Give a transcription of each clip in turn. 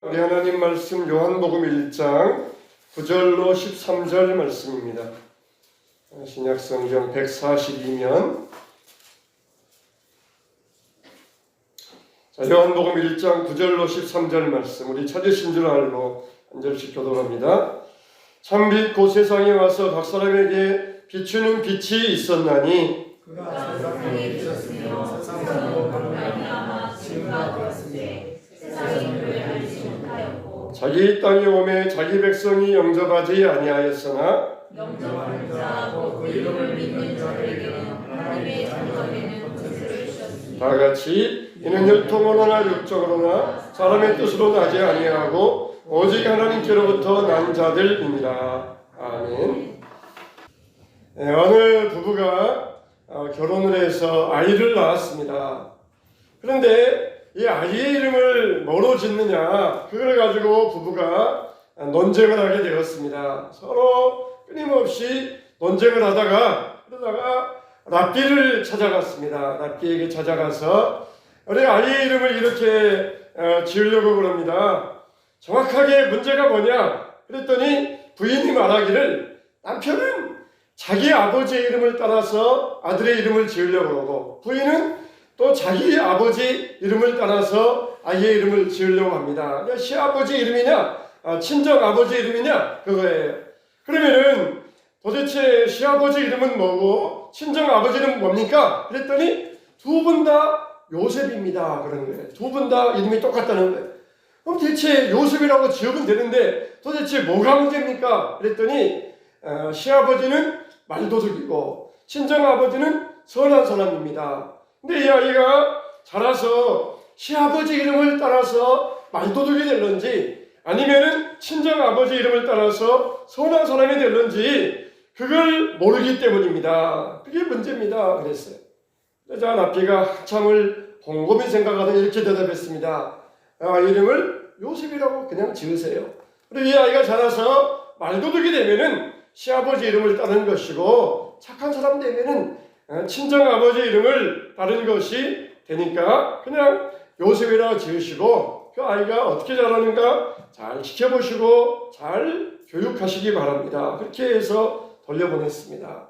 우리 하나님 말씀 요한복음 1장 9절로 13절 말씀입니다. 신약성경 142면 요한복음 1장 9절로 13절 말씀 우리 찾으신 줄 알고 한 절씩 교독합니다. 참빛 곧 세상에 와서 각 사람에게 비추는 빛이 있었나니 그가 세상에 비쳤으며 세상으로 말미암아 진리가 되었으되 세상이 그를 알지 못하였고 자기 땅에 오매 자기 백성이 영접하지 아니하였으나 영접하는 자하고 그 이름을 믿는 자들에게는 하나님의 자녀가 되는 권세를 주셨습니다. 다 같이 이는 혈통으로나 육적으로나 사람의 뜻으로 나지 아니하고 오직 하나님께로부터 난 자들입니다. 아멘. 어느 부부가 결혼을 해서 아이를 낳았습니다. 그런데 이 아이의 이름을 뭐로 짓느냐 그걸 가지고 부부가 논쟁을 하게 되었습니다. 서로 끊임없이 논쟁을 그러다가 랍비를 찾아갔습니다. 랍비에게 찾아가서 우리 아이의 이름을 이렇게 지으려고 그럽니다. 정확하게 문제가 뭐냐? 그랬더니 부인이 말하기를 남편은 자기 아버지의 이름을 따라서 아들의 이름을 지으려고 그러고 부인은 또 자기 아버지 이름을 따라서 아이의 이름을 지으려고 합니다. 시아버지 이름이냐 친정 아버지 이름이냐 그거예요. 그러면은 도대체 시아버지 이름은 뭐고 친정 아버지 이름은 뭡니까? 그랬더니 두 분 다 요셉입니다. 그런 거예요. 두 분 다 이름이 똑같다는 거예요. 그럼 대체 요셉이라고 지으면 되는데 도대체 뭐가 문제입니까? 그랬더니 시아버지는 말도둑이고 친정 아버지는 선한 사람입니다. 근데 이 아이가 자라서 시아버지 이름을 따라서 말도둑이 될런지 아니면은 친정 아버지 이름을 따라서 선한 사람이 될런지 그걸 모르기 때문입니다. 그게 문제입니다. 그랬어요. 자, 랍비가 한참을 곰곰이 생각하다 이렇게 대답했습니다. 이름을 요셉이라고 그냥 지으세요. 그리고 이 아이가 자라서 말도둑이 되면은 시아버지 이름을 따르는 것이고 착한 사람 되면은 친정 아버지 이름을 따르는 것이 되니까 그냥 요셉이라고 지으시고 그 아이가 어떻게 자라는가 잘 지켜보시고 잘 교육하시기 바랍니다. 그렇게 해서 돌려보냈습니다.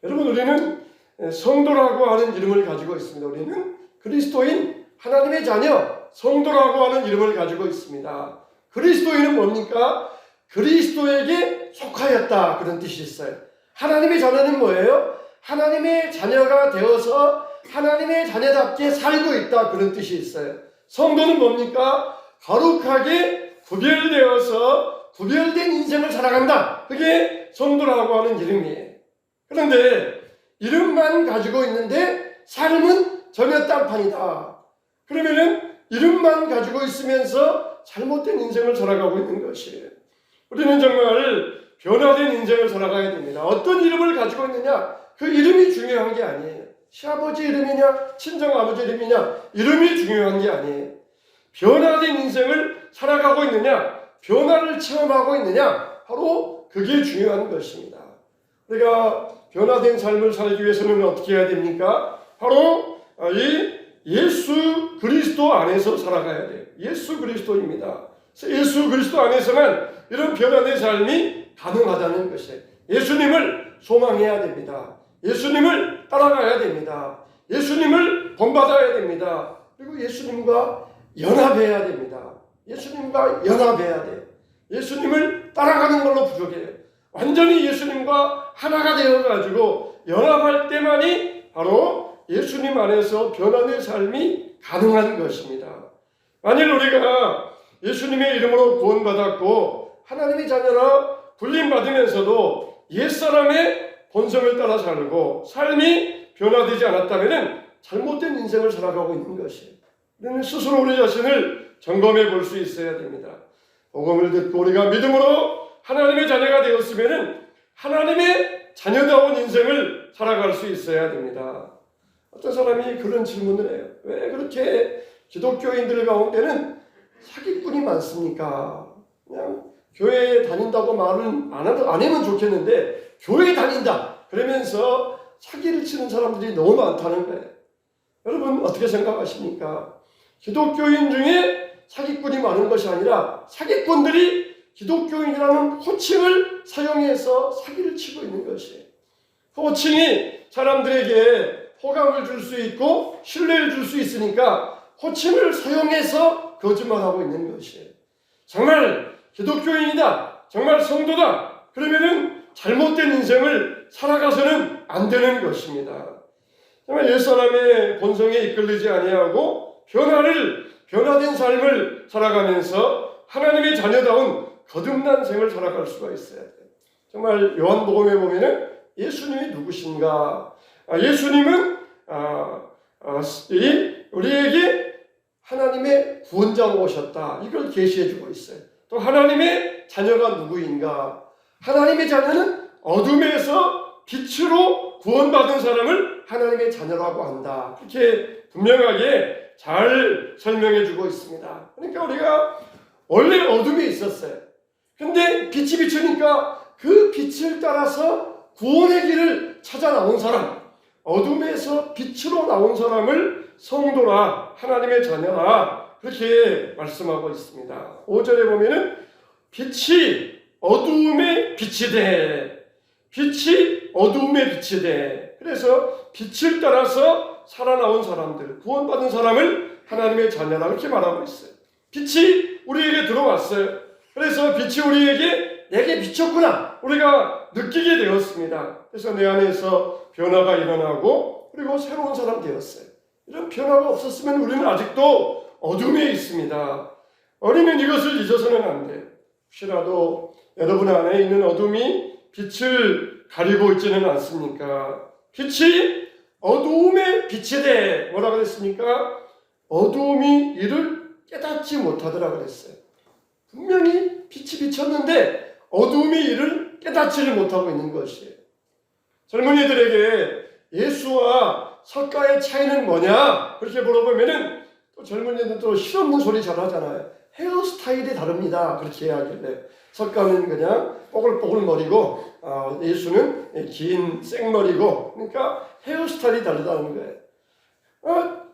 여러분 우리는 성도라고 하는 이름을 가지고 있습니다. 우리는 그리스도인 하나님의 자녀 성도라고 하는 이름을 가지고 있습니다. 그리스도인은 뭡니까? 그리스도에게 속하였다 그런 뜻이 있어요. 하나님의 자녀는 뭐예요? 하나님의 자녀가 되어서 하나님의 자녀답게 살고 있다 그런 뜻이 있어요. 성도는 뭡니까? 거룩하게 구별되어서 구별된 인생을 살아간다. 그게 성도라고 하는 이름이에요. 그런데 이름만 가지고 있는데 삶은 전혀 딴판이다. 그러면은 이름만 가지고 있으면서 잘못된 인생을 살아가고 있는 것이에요. 우리는 정말 변화된 인생을 살아가야 됩니다. 어떤 이름을 가지고 있느냐 그 이름이 중요한 게 아니에요. 시아버지 이름이냐 친정아버지 이름이냐 이름이 중요한 게 아니에요. 변화된 인생을 살아가고 있느냐 변화를 체험하고 있느냐 바로 그게 중요한 것입니다. 우리가 변화된 삶을 살기 위해서는 어떻게 해야 됩니까? 바로 이 예수 그리스도 안에서 살아가야 돼요. 예수 그리스도입니다. 예수 그리스도 안에서만 이런 변화된 삶이 가능하다는 것이에요. 예수님을 소망해야 됩니다. 예수님을 따라가야 됩니다. 예수님을 본받아야 됩니다. 그리고 예수님과 연합해야 됩니다. 예수님과 연합해야 돼요. 예수님을 따라가는 걸로 부족해요. 완전히 예수님과 하나가 되어가지고 연합할 때만이 바로 예수님 안에서 변화된 삶이 가능한 것입니다. 만일 우리가 예수님의 이름으로 구원받았고 하나님의 자녀라 불림받으면서도 옛사람의 본성을 따라 살고 삶이 변화되지 않았다면 잘못된 인생을 살아가고 있는 것이에요. 우리는 스스로 우리 자신을 점검해 볼 수 있어야 됩니다. 복음을 듣고 우리가 믿음으로 하나님의 자녀가 되었으면 하나님의 자녀다운 인생을 살아갈 수 있어야 됩니다. 어떤 사람이 그런 질문을 해요. 왜 그렇게 기독교인들 가운데는 사기꾼이 많습니까? 그냥 교회에 다닌다고 말은 안 하면 좋겠는데 교회에 다닌다 그러면서 사기를 치는 사람들이 너무 많다는 거예요. 여러분 어떻게 생각하십니까? 기독교인 중에 사기꾼이 많은 것이 아니라 사기꾼들이 기독교인이라는 호칭을 사용해서 사기를 치고 있는 것이에요. 호칭이 사람들에게 호감을 줄 수 있고 신뢰를 줄 수 있으니까 호칭을 사용해서 거짓말하고 있는 것이에요. 정말 기독교인이다, 정말 성도다, 그러면은 잘못된 인생을 살아가서는 안 되는 것입니다. 정말 옛사람의 본성에 이끌리지 아니하고 변화된 삶을 살아가면서 하나님의 자녀다운 거듭난 생을 살아갈 수가 있어야 돼요. 정말 요한복음에 보면은 예수님이 누구신가? 예수님은 우리에게 하나님의 구원자로 오셨다. 이걸 계시해주고 있어요. 또 하나님의 자녀가 누구인가? 하나님의 자녀는 어둠에서 빛으로 구원받은 사람을 하나님의 자녀라고 한다. 이렇게 분명하게 잘 설명해주고 있습니다. 그러니까 우리가 원래 어둠에 있었어요. 근데 빛이 비추니까 그 빛을 따라서 구원의 길을 찾아 나온 사람, 어둠에서 빛으로 나온 사람을 성도라, 하나님의 자녀라, 그렇게 말씀하고 있습니다. 5절에 보면은 빛이 어두움에 빛이 돼. 빛이 어두움에 빛이 돼. 그래서 빛을 따라서 살아나온 사람들, 구원받은 사람을 하나님의 자녀라 그렇게 말하고 있어요. 빛이 우리에게 들어왔어요. 그래서 빛이 우리에게 내게 비쳤구나 우리가 느끼게 되었습니다. 그래서 내 안에서 변화가 일어나고 그리고 새로운 사람 되었어요. 이런 변화가 없었으면 우리는 아직도 어둠에 있습니다. 우리는 이것을 잊어서는 안 돼요. 혹시라도 여러분 안에 있는 어둠이 빛을 가리고 있지는 않습니까? 빛이 어두움에 빛이 돼. 뭐라 그랬습니까? 어두움이 이를 깨닫지 못하더라 그랬어요. 분명히 빛이 비쳤는데 어두움이 이를 깨닫지를 못하고 있는 것이에요. 젊은이들에게 예수와 석가의 차이는 뭐냐? 그렇게 물어보면은 또 젊은이들은 또 실없는 소리 잘 하잖아요. 헤어스타일이 다릅니다. 그렇게 하길래 석가는 그냥 뽀글뽀글 머리고 예수는 긴 생머리고 그러니까 헤어스타일이 다르다는 거예요.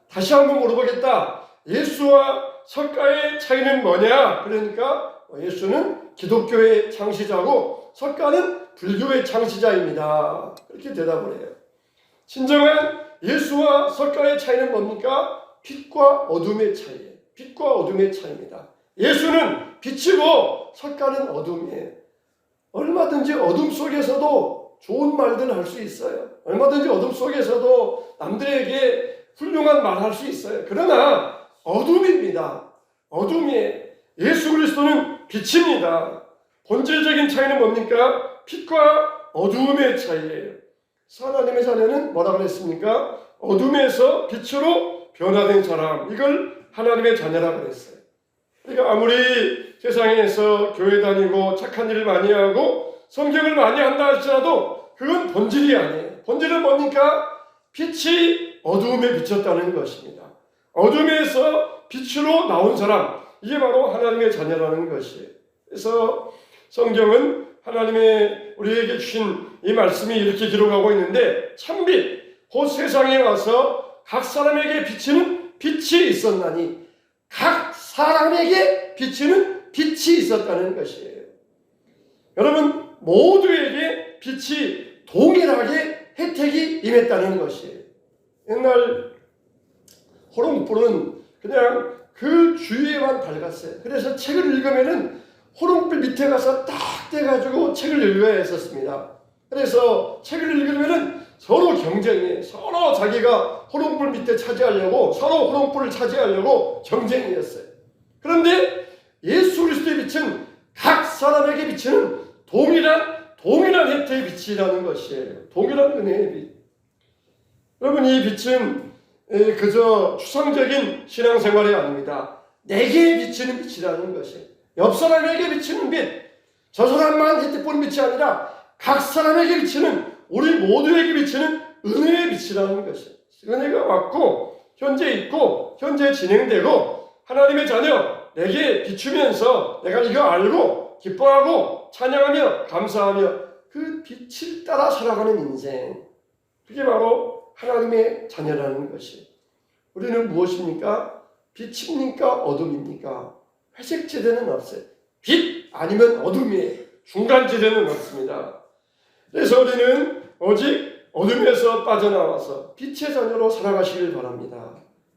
다시 한번 물어보겠다. 예수와 석가의 차이는 뭐냐? 그러니까 예수는 기독교의 창시자고 석가는 불교의 창시자입니다. 그렇게 대답을 해요. 진정한 예수와 석가의 차이는 뭡니까? 빛과 어둠의 차이예요. 빛과 어둠의 차이입니다. 예수는 빛이고 석가는 어둠이에요. 얼마든지 어둠 속에서도 좋은 말들 할 수 있어요. 얼마든지 어둠 속에서도 남들에게 훌륭한 말 할 수 있어요. 그러나 어둠입니다. 어둠이에요. 예수 그리스도는 빛입니다. 본질적인 차이는 뭡니까? 빛과 어둠의 차이예요. 하나님의 자녀는 뭐라 그랬습니까? 어둠에서 빛으로 변화된 사람, 이걸 하나님의 자녀라 그랬어요. 그러니까 아무리 세상에서 교회 다니고 착한 일을 많이 하고 성경을 많이 한다 할지라도 그건 본질이 아니에요. 본질은 뭡니까? 빛이 어두움에 비쳤다는 것입니다. 어둠에서 빛으로 나온 사람, 이게 바로 하나님의 자녀라는 것이에요. 그래서 성경은 하나님의 우리에게 주신 이 말씀이 이렇게 기록하고 있는데 참빛, 곧 세상에 와서 각 사람에게 비치는 빛이 있었나니 각 사람에게 비치는 빛이 있었다는 것이에요. 여러분 모두에게 빛이 동일하게 혜택이 임했다는 것이에요. 옛날 호롱불은 그냥 그 주위에만 밝았어요. 그래서 책을 읽으면은 호롱불 밑에 가서 딱 대가지고 책을 읽어야 했었습니다. 그래서 책을 읽으면은 서로 경쟁이에요. 서로 자기가 호롱불 밑에 차지하려고 서로 호롱불을 차지하려고 경쟁이었어요. 그런데 예수 그리스도의 빛은 각 사람에게 비치는 동일한 혜택의 빛이라는 것이에요. 동일한 은혜의 빛. 여러분 이 빛은 그저 추상적인 신앙생활이 아닙니다. 내게 비치는 빛이라는 것이에요. 옆 사람에게 비치는 빛, 저 사람만 혜택 보는 빛이 아니라 각 사람에게 비치는, 우리 모두에게 비치는 은혜의 빛이라는 것이에요. 은혜가 왔고 현재 있고 현재 진행되고 하나님의 자녀 내게 비추면서 내가 이거 알고 기뻐하고 찬양하며 감사하며 그 빛을 따라 살아가는 인생, 그게 바로 하나님의 자녀라는 것이. 우리는 무엇입니까? 빛입니까? 어둠입니까? 회색 지대는 없어요. 빛 아니면 어둠이에요. 중간 지대는 없습니다. 그래서 우리는 오직 어둠에서 빠져나와서 빛의 자녀로 살아가시길 바랍니다.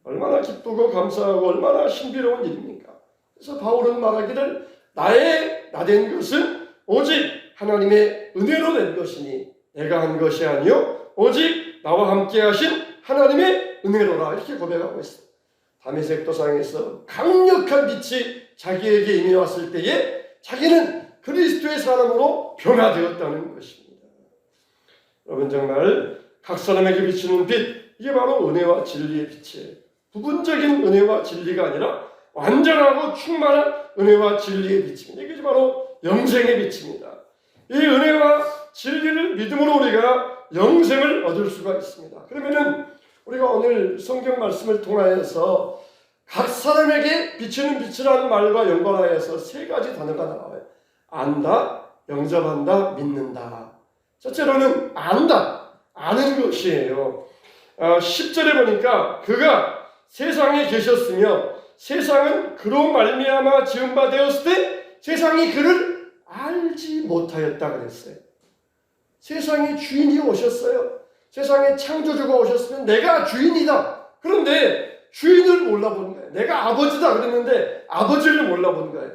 얼마나 기쁘고 감사하고 얼마나 신비로운 일입니까? 그래서 바울은 말하기를 나된 것은 오직 하나님의 은혜로 된 것이니 내가 한 것이 아니요 오직 나와 함께 하신 하나님의 은혜로라 이렇게 고백하고 있습니다. 다메섹 도상에서 강력한 빛이 자기에게 임해왔을 때에 자기는 그리스도의 사람으로 변화되었다는 것입니다. 여러분 정말 각 사람에게 비치는 빛 이게 바로 은혜와 진리의 빛이에요. 부분적인 은혜와 진리가 아니라 완전하고 충만한 은혜와 진리의 빛입니다. 이게 바로 영생의 빛입니다. 이 은혜와 진리를 믿음으로 우리가 영생을 얻을 수가 있습니다. 그러면은 우리가 오늘 성경 말씀을 통하여서 각 사람에게 비치는 빛이라는 말과 연관하여서 세 가지 단어가 나와요. 안다, 영접한다, 믿는다. 첫째로는 안다, 아는 것이에요. 10절에 보니까 그가 세상에 계셨으며 세상은 그로 말미암아 지은 바 되었을 때 세상이 그를 알지 못하였다 그랬어요. 세상에 주인이 오셨어요. 세상에 창조주가 오셨으면 내가 주인이다. 그런데 주인을 몰라본 거예요. 내가 아버지다 그랬는데 아버지를 몰라본 거예요.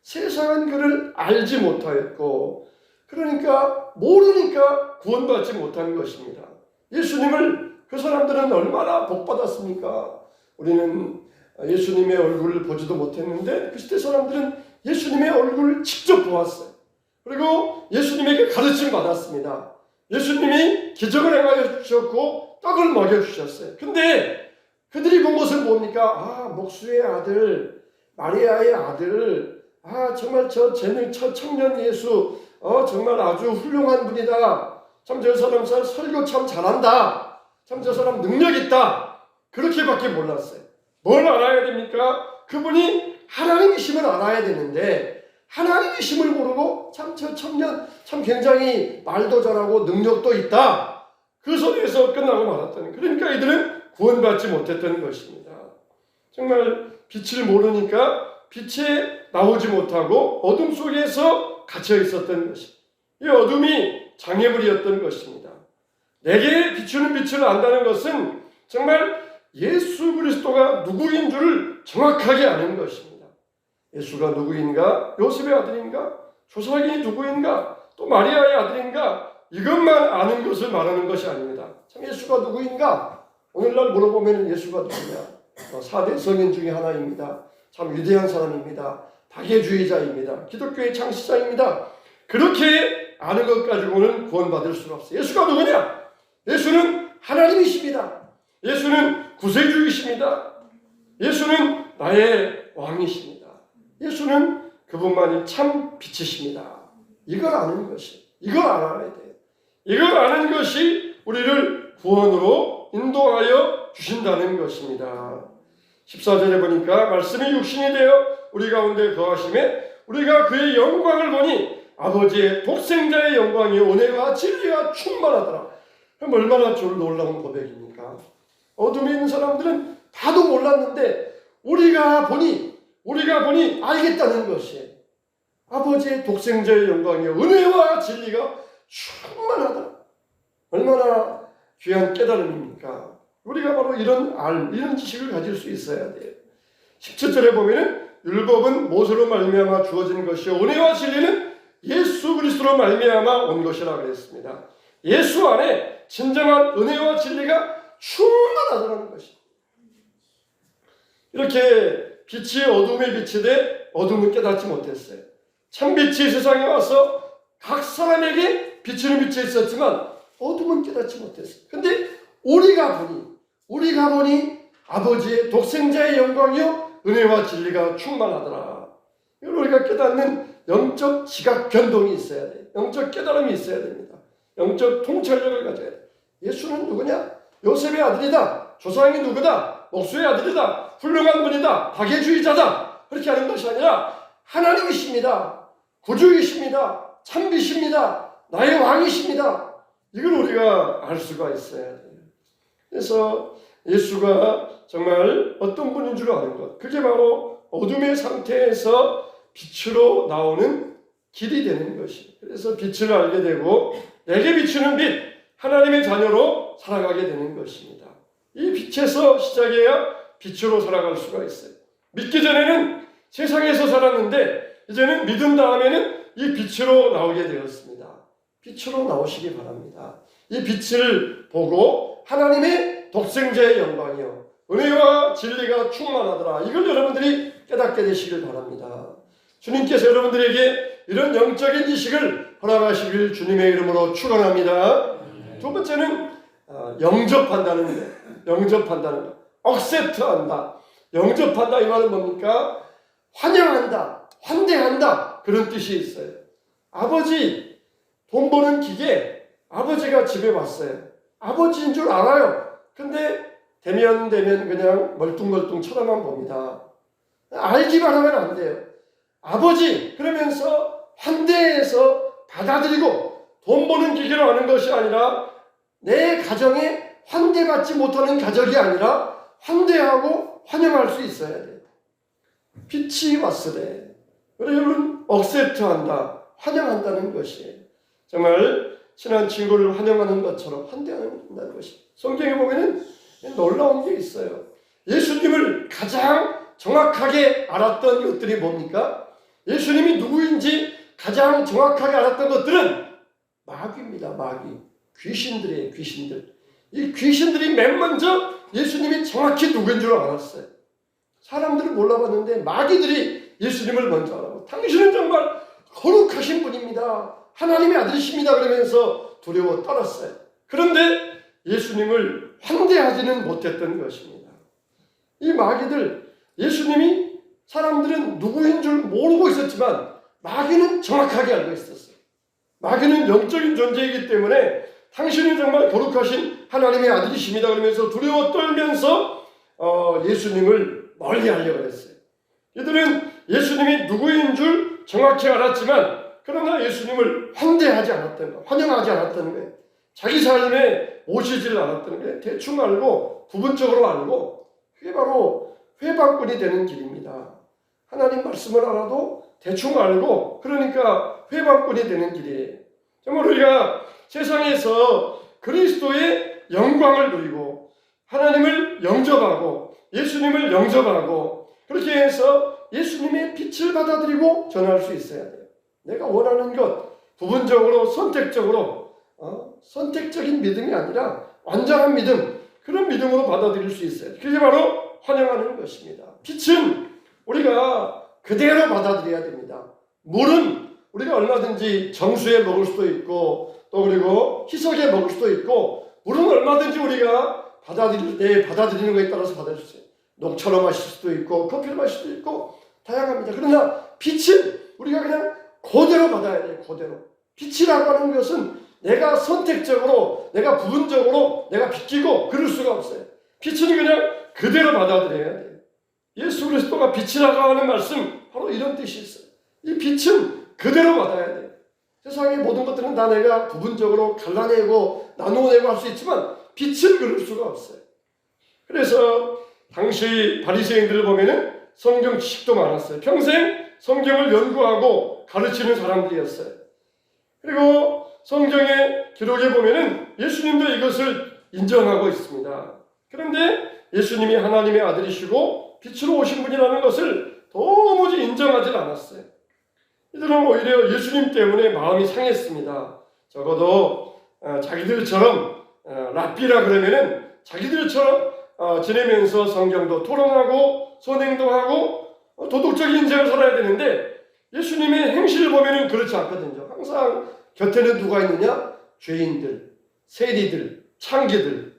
세상은 그를 알지 못하였고 그러니까 모르니까 구원받지 못한 것입니다. 예수님을 그 사람들은 얼마나 복받았습니까? 우리는 예수님의 얼굴을 보지도 못했는데 그 시대 사람들은 예수님의 얼굴을 직접 보았어요. 그리고 예수님에게 가르침 받았습니다. 예수님이 기적을 행하여 주셨고 떡을 먹여주셨어요. 근데 그들이 본 것은 뭡니까? 목수의 아들, 마리아의 아들, 정말 저 청년 예수, 정말 아주 훌륭한 분이다. 참 저 사람 설교 참 잘한다. 참 저 사람 능력 있다. 그렇게밖에 몰랐어요. 뭘 알아야 됩니까? 그분이 하나님이심을 알아야 되는데 하나님이심을 모르고 참 저 청년 참 굉장히 말도 잘하고 능력도 있다. 그 소리에서 끝나고 말았다는. 그러니까 이들은 구원받지 못했던 것입니다. 정말 빛을 모르니까 빛에 나오지 못하고 어둠 속에서 갇혀 있었던 것입니다. 이 어둠이 장애물이었던 것입니다. 내게 비추는 빛을 안다는 것은 정말 예수 그리스도가 누구인 줄을 정확하게 아는 것입니다. 예수가 누구인가? 요셉의 아들인가? 조상이 누구인가? 또 마리아의 아들인가? 이것만 아는 것을 말하는 것이 아닙니다. 참 예수가 누구인가? 오늘날 물어보면 예수가 누구냐? 4대 성인 중에 하나입니다. 참 위대한 사람입니다. 박애주의자입니다. 기독교의 창시자입니다. 그렇게 아는 것 가지고는 구원받을 수가 없어요. 예수가 누구냐? 예수는 하나님이십니다. 예수는 구세주이십니다. 예수는 나의 왕이십니다. 예수는 그분만이 참 빛이십니다. 이걸 아는 것이, 이걸 알아야 돼요. 이걸 아는 것이 우리를 구원으로 인도하여 주신다는 것입니다. 14절에 보니까 말씀이 육신이 되어 우리 가운데 거하심에 우리가 그의 영광을 보니 아버지의 독생자의 영광이 은혜와 진리가 충만하더라. 그럼 얼마나 놀라운 고백입니까? 어둠에 있는 사람들은 다도 몰랐는데 우리가 보니 알겠다는 것이에요. 아버지의 독생자의 영광이 은혜와 진리가 충만하다. 얼마나 귀한 깨달음입니까? 우리가 바로 이런 지식을 가질 수 있어야 돼요. 17절에 보면은 율법은 모세로 말미암아 주어진 것이요 은혜와 진리는 예수 그리스도로 말미암아 온 것이라 그랬습니다. 예수 안에 진정한 은혜와 진리가 충만하다는 것입니다. 이렇게 빛이 어둠에 비치되 어둠은 깨닫지 못했어요. 참빛이 세상에 와서 각 사람에게 비치는 빛이 있었지만 어둠은 깨닫지 못했어요. 근데 우리가 보니 아버지의 독생자의 영광이요 은혜와 진리가 충만하더라. 이걸 우리가 깨닫는 영적 지각 변동이 있어야 돼요. 영적 깨달음이 있어야 됩니다. 영적 통찰력을 가져야 돼요. 예수는 누구냐? 요셉의 아들이다. 조상이 누구다? 목수의 아들이다. 훌륭한 분이다. 박애주의자다. 그렇게 하는 것이 아니라 하나님이십니다. 구주이십니다. 참비십니다. 나의 왕이십니다. 이걸 우리가 알 수가 있어야 돼요. 그래서 예수가 정말 어떤 분인 줄 아는 것, 그게 바로 어둠의 상태에서 빛으로 나오는 길이 되는 것이. 그래서 빛을 알게 되고 내게 비추는 빛, 하나님의 자녀로 살아가게 되는 것입니다. 이 빛에서 시작해야 빛으로 살아갈 수가 있어요. 믿기 전에는 세상에서 살았는데 이제는 믿은 다음에는 이 빛으로 나오게 되었습니다. 빛으로 나오시기 바랍니다. 이 빛을 보고 하나님의 독생자의 영광이요 은혜와 진리가 충만하더라. 이걸 여러분들이 깨닫게 되시길 바랍니다. 주님께서 여러분들에게 이런 영적인 지식을 허락하시길 주님의 이름으로 축원합니다. 두 번째는 영접한다는 거. 영접한다는 거. accept한다. 영접한다 이 말은 뭡니까? 환영한다. 환대한다. 그런 뜻이 있어요. 아버지 돈 버는 기계 아버지가 집에 왔어요. 아버지인 줄 알아요. 근데 되면 그냥 멀뚱멀뚱 쳐다만 봅니다. 알기만 하면 안 돼요. 아버지 그러면서 환대해서 받아들이고 돈 버는 기계로 하는 것이 아니라 내 가정에 환대받지 못하는 가족이 아니라 환대하고 환영할 수 있어야 돼요. 빛이 왔으래. 여러분 accept한다. 환영한다는 것이에요. 정말 친한 친구를 환영하는 것처럼 환대한다는 것이. 성경에 보면은 놀라운 게 있어요. 예수님을 가장 정확하게 알았던 것들이 뭡니까? 예수님이 누구인지 가장 정확하게 알았던 것들은 마귀입니다. 마귀. 귀신들이에요. 귀신들. 이 귀신들이 맨 먼저 예수님이 정확히 누구인 줄 알았어요. 사람들은 몰라봤는데 마귀들이 예수님을 먼저 알아보고 당신은 정말 거룩하신 분입니다. 하나님의 아들이십니다. 그러면서 두려워 떨었어요. 그런데 예수님을 환대하지는 못했던 것입니다. 이 마귀들, 예수님이 사람들은 누구인 줄 모르고 있었지만 마귀는 정확하게 알고 있었어요. 마귀는 영적인 존재이기 때문에 당신은 정말 거룩하신 하나님의 아들이십니다. 그러면서 두려워 떨면서 예수님을 멀리 하려고 했어요. 이들은 예수님이 누구인 줄 정확히 알았지만 그러나 예수님을 환대하지 않았던 거, 환영하지 않았던 거예요. 자기 삶에 모시지를 않았던 거예요. 대충 알고 부분적으로 알고 그게 바로 회방꾼이 되는 길입니다. 하나님 말씀을 알아도 대충 알고 그러니까 회방꾼이 되는 길이에요. 정말 우리가 세상에서 그리스도의 영광을 누리고 하나님을 영접하고 예수님을 영접하고 그렇게 해서 예수님의 빛을 받아들이고 전할 수 있어야 돼요. 내가 원하는 것 부분적으로 선택적으로 선택적인 믿음이 아니라 완전한 믿음 그런 믿음으로 받아들일 수 있어요. 그게 바로 환영하는 것입니다. 빛은 우리가 그대로 받아들여야 됩니다. 물은 우리가 얼마든지 정수에 먹을 수도 있고 또 그리고 희석에 먹을 수도 있고 물은 얼마든지 우리가 받아들일 때 받아들이는 것에 따라서 받아들일 수 있어요. 녹차로 마실 수도 있고 커피를 마실 수도 있고 다양합니다. 그러나 빛은 우리가 그냥 그대로 받아야 돼요. 그대로. 빛이라고 하는 것은 내가 선택적으로 내가 부분적으로 내가 비키고 그럴 수가 없어요. 빛은 그냥 그대로 받아들여야 돼요. 예수 그리스도가 빛이라고 하는 말씀 바로 이런 뜻이 있어요. 이 빛은 그대로 받아야 돼요. 세상의 모든 것들은 다 내가 부분적으로 갈라내고 나누어내고 할 수 있지만 빛은 그럴 수가 없어요. 그래서 당시 바리새인들을 보면은 성경 지식도 많았어요. 평생 성경을 연구하고 가르치는 사람들이었어요. 그리고 성경의 기록에 보면은 예수님도 이것을 인정하고 있습니다. 그런데 예수님이 하나님의 아들이시고 빛으로 오신 분이라는 것을 도무지 인정하지 않았어요. 이들은 오히려 예수님 때문에 마음이 상했습니다. 적어도 자기들처럼 랍비라 그러면은 자기들처럼 지내면서 성경도 토론하고 선행도 하고 도덕적인 인생을 살아야 되는데 예수님의 행실을 보면은 그렇지 않거든요. 항상 곁에는 누가 있느냐? 죄인들, 세리들, 창기들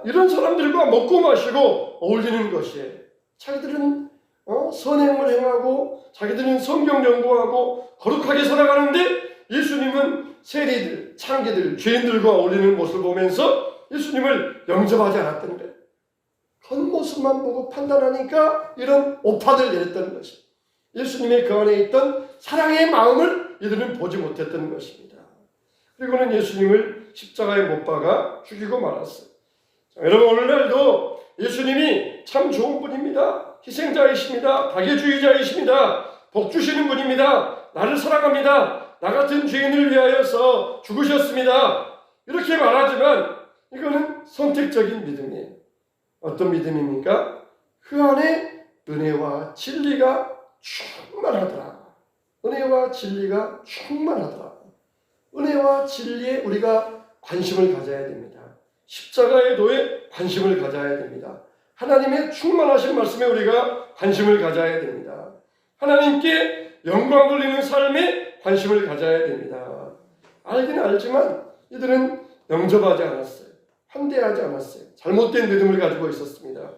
이런 사람들과 먹고 마시고 어울리는 것이에요. 자기들은 선행을 행하고 자기들은 성경 연구하고 거룩하게 살아가는데 예수님은 세리들, 창기들, 죄인들과 어울리는 모습을 보면서 예수님을 영접하지 않았던 거예요. 겉모습만 보고 판단하니까 이런 오판을 내렸다는 것이에요. 예수님의 그 안에 있던 사랑의 마음을 이들은 보지 못했던 것입니다. 그리고는 예수님을 십자가에 못 박아 죽이고 말았어요. 자, 여러분 오늘날도 예수님이 참 좋은 분입니다. 희생자이십니다. 다계주의자이십니다. 복 주시는 분입니다. 나를 사랑합니다. 나 같은 죄인을 위하여서 죽으셨습니다. 이렇게 말하지만 이거는 선택적인 믿음이에요. 어떤 믿음입니까? 그 안에 은혜와 진리가 충만하더라. 은혜와 진리가 충만하더라. 은혜와 진리에 우리가 관심을 가져야 됩니다. 십자가의 도에 관심을 가져야 됩니다. 하나님의 충만하신 말씀에 우리가 관심을 가져야 됩니다. 하나님께 영광 돌리는 삶에 관심을 가져야 됩니다. 알긴 알지만 이들은 영접하지 않았어요. 환대하지 않았어요. 잘못된 믿음을 가지고 있었습니다.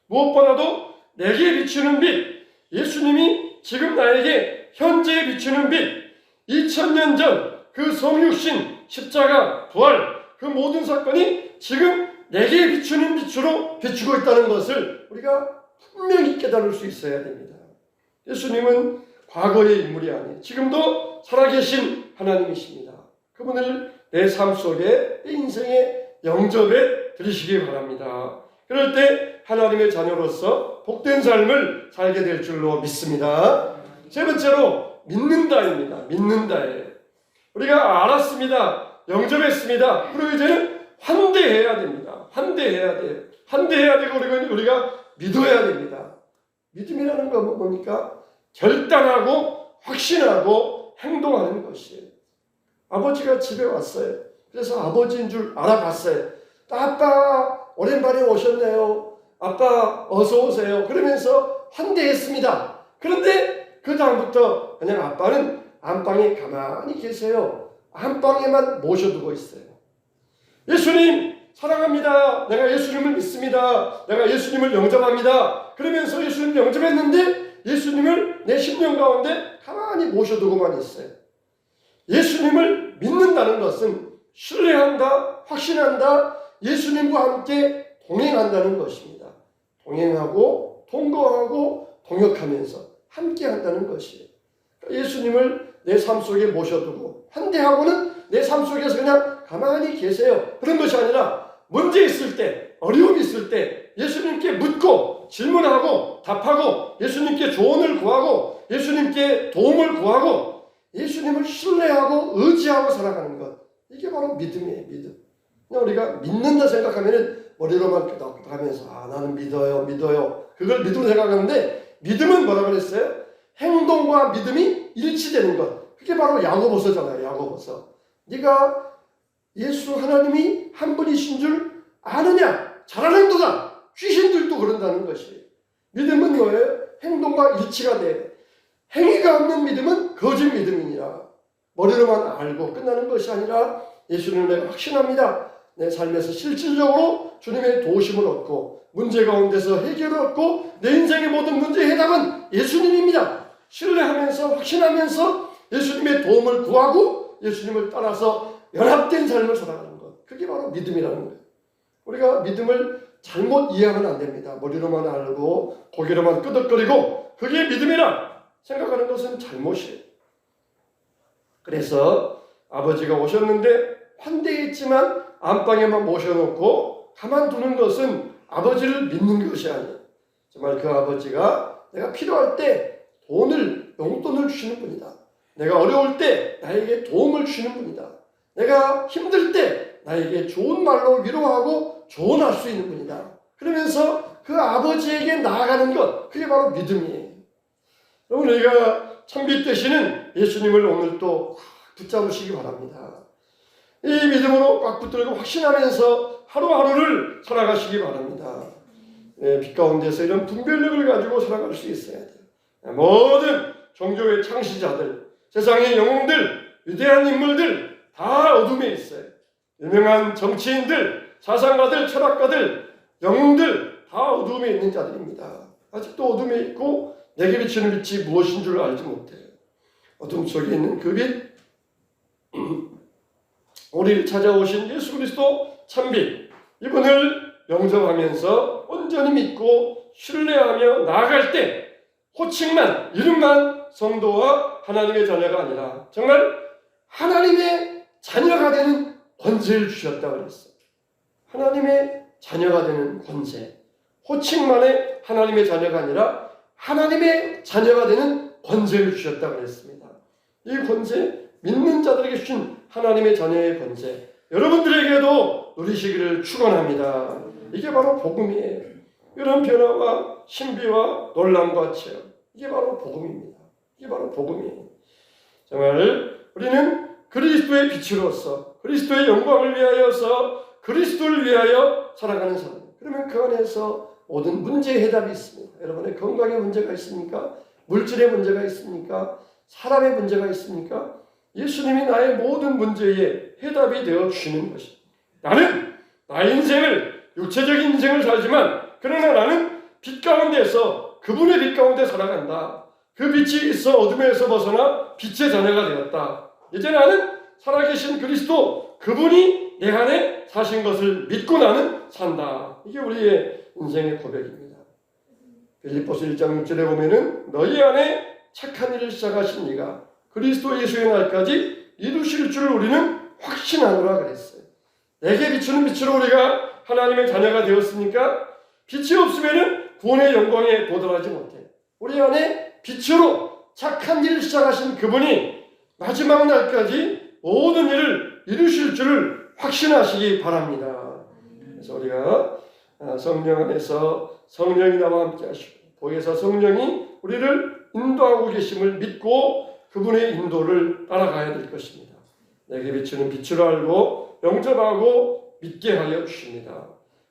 무엇보다도 내게 비추는 빛, 예수님이 지금 나에게 현재 비추는 빛, 2000년 전 그 성육신, 십자가, 부활, 그 모든 사건이 지금 내게 비추는 빛으로 비추고 있다는 것을 우리가 분명히 깨달을 수 있어야 됩니다. 예수님은 과거의 인물이 아니에요. 지금도 살아계신 하나님이십니다. 그분을 내 삶 속에, 내 인생에 영접해 드리시기 바랍니다. 그럴 때 하나님의 자녀로서 복된 삶을 살게 될 줄로 믿습니다. 세 번째로 믿는다입니다. 믿는다예요. 우리가 알았습니다. 영접했습니다. 그리고 이제는 환대해야 됩니다. 환대해야 돼요. 환대해야 되고 우리가 믿어야 됩니다. 믿음이라는 건 뭡니까? 결단하고 확신하고 행동하는 것이에요. 아버지가 집에 왔어요. 그래서 아버지인 줄 알아봤어요. 아빠 오랜만에 오셨네요. 아빠 어서 오세요. 그러면서 환대했습니다. 그런데 그 다음부터 그냥 아빠는 안방에 가만히 계세요. 안방에만 모셔두고 있어요. 예수님 사랑합니다. 내가 예수님을 믿습니다. 내가 예수님을 영접합니다. 그러면서 예수님을 영접했는데 예수님을 내 심령 가운데 가만히 모셔두고만 있어요. 예수님을 믿는다는 것은 신뢰한다, 확신한다, 예수님과 함께 동행한다는 것입니다. 동행하고 동거하고 동역하면서 함께 한다는 것이에요. 예수님을 내 삶 속에 모셔두고 환대하고는 내 삶 속에서 그냥 가만히 계세요. 그런 것이 아니라 문제 있을 때, 어려움이 있을 때 예수님께 묻고 질문하고 답하고 예수님께 조언을 구하고 예수님께 도움을 구하고 예수님을 신뢰하고 의지하고 살아가는 것. 이게 바로 믿음이에요. 믿음. 그냥 우리가 믿는다 생각하면 머리로만 끄덕끄덕하면서 나는 믿어요. 그걸 믿음으로 생각하는데 믿음은 뭐라고 그랬어요? 행동과 믿음이 일치되는 것. 그게 바로 야고보서잖아요. 야고보서. 네가 예수 하나님이 한 분이신 줄 아느냐? 잘하는도다. 귀신들도 그런다는 것이에요. 믿음은 뭐예요? 행동과 일치가 돼. 행위가 없는 믿음은 거짓 믿음이니라. 머리로만 알고 끝나는 것이 아니라 예수님을 내가 확신합니다. 내 삶에서 실질적으로 주님의 도우심을 얻고 문제 가운데서 해결을 얻고 내 인생의 모든 문제의 해답은 예수님입니다. 신뢰하면서 확신하면서 예수님의 도움을 구하고 예수님을 따라서 연합된 삶을 살아가는 것. 그게 바로 믿음이라는 거예요. 우리가 믿음을 잘못 이해하면 안 됩니다. 머리로만 알고 고개로만 끄덕거리고 그게 믿음이라 생각하는 것은 잘못이에요. 그래서 아버지가 오셨는데 환대했지만 안방에만 모셔놓고 가만두는 것은 아버지를 믿는 것이 아니에요. 정말 그 아버지가 내가 필요할 때 용돈을 주시는 분이다. 내가 어려울 때 나에게 도움을 주시는 분이다. 내가 힘들 때 나에게 좋은 말로 위로하고 조언할 수 있는 분이다. 그러면서 그 아버지에게 나아가는 것, 그게 바로 믿음이에요. 여러분, 우리가 참빛 되시는 예수님을 오늘 또 붙잡으시기 바랍니다. 이 믿음으로 꽉 붙들고 확신하면서 하루하루를 살아가시기 바랍니다. 빛 가운데서 이런 분별력을 가지고 살아갈 수 있어야 돼요. 모든 종교의 창시자들, 세상의 영웅들, 위대한 인물들 다 어둠에 있어요. 유명한 정치인들, 사상가들, 철학가들, 영웅들 다 어둠에 있는 자들입니다. 아직도 어둠에 있고 내게 비치는 빛이 무엇인 줄 알지 못해요. 어둠 속에 있는 그 빛, 우리를 찾아오신 예수 그리스도 참빛, 이분을 영접하면서 온전히 믿고 신뢰하며 나아갈 때 호칭만, 이름만 성도와 하나님의 자녀가 아니라 정말 하나님의 자녀가 되는 권세를 주셨다고 그랬어요. 하나님의 자녀가 되는 권세. 호칭만의 하나님의 자녀가 아니라 하나님의 자녀가 되는 권세를 주셨다고 그랬습니다. 이 권세, 믿는 자들에게 주신 하나님의 자녀의 권세, 여러분들에게도 누리시기를 축원합니다. 이게 바로 복음이에요. 이런 변화와 신비와 놀람과 체험, 이게 바로 복음입니다. 이게 바로 복음이에요. 정말 우리는 그리스도의 빛으로서 그리스도의 영광을 위하여서 그리스도를 위하여 살아가는 사람. 그러면 그 안에서 모든 문제의 해답이 있습니다. 여러분의 건강에 문제가 있습니까? 물질의 문제가 있습니까? 사람의 문제가 있습니까? 예수님이 나의 모든 문제에 해답이 되어 주시는 것입니다. 나는 나의 인생을 육체적인 인생을 살지만 그러나 나는 빛 가운데서 그분의 빛 가운데 살아간다. 그 빛이 있어 어둠에서 벗어나 빛의 자녀가 되었다. 이제 나는 살아계신 그리스도 그분이 내 안에 사신 것을 믿고 나는 산다. 이게 우리의 인생의 고백입니다. 빌립보서 1장 6절에 보면은 너희 안에 착한 일을 시작하신 이가 그리스도 예수의 날까지 이루실 줄 우리는 확신하노라 그랬어요. 내게 비추는 빛으로 우리가 하나님의 자녀가 되었으니까 빛이 없으면은 구원의 영광에 도달하지 못해. 우리 안에 빛으로 착한 일을 시작하신 그분이 마지막 날까지 모든 일을 이루실 줄을 확신하시기 바랍니다. 그래서 우리가 성령 안에서 성령이 나와 함께 하시고 복에서 성령이 우리를 인도하고 계심을 믿고 그분의 인도를 따라가야 될 것입니다. 내게 비추는 빛으로 알고 영접하고 믿게 하여 주십니다.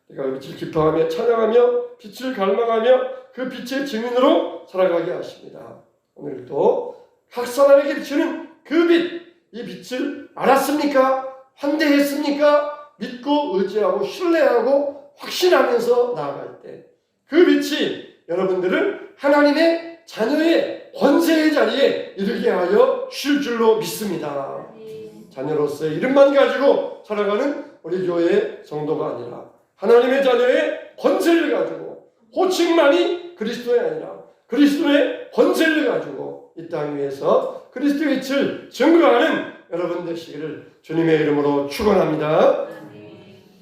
우리가 빛을 기뻐하며 찬양하며 빛을 갈망하며 그 빛의 증인으로 살아가게 하십니다. 오늘도 각 사람에게 비추는 그 빛, 이 빛을 알았습니까? 환대했습니까? 믿고 의지하고 신뢰하고 확신하면서 나아갈 때 그 빛이 여러분들을 하나님의 자녀의 권세의 자리에 이르게 하여 주실 줄로 믿습니다. 자녀로서의 이름만 가지고 살아가는 우리 교회의 성도가 아니라 하나님의 자녀의 권세를 가지고 호칭만이 그리스도의 아니라 그리스도의 권세를 가지고 이 땅 위에서 그리스도의 빛을 증거하는 여러분 되시기를 주님의 이름으로 축원합니다.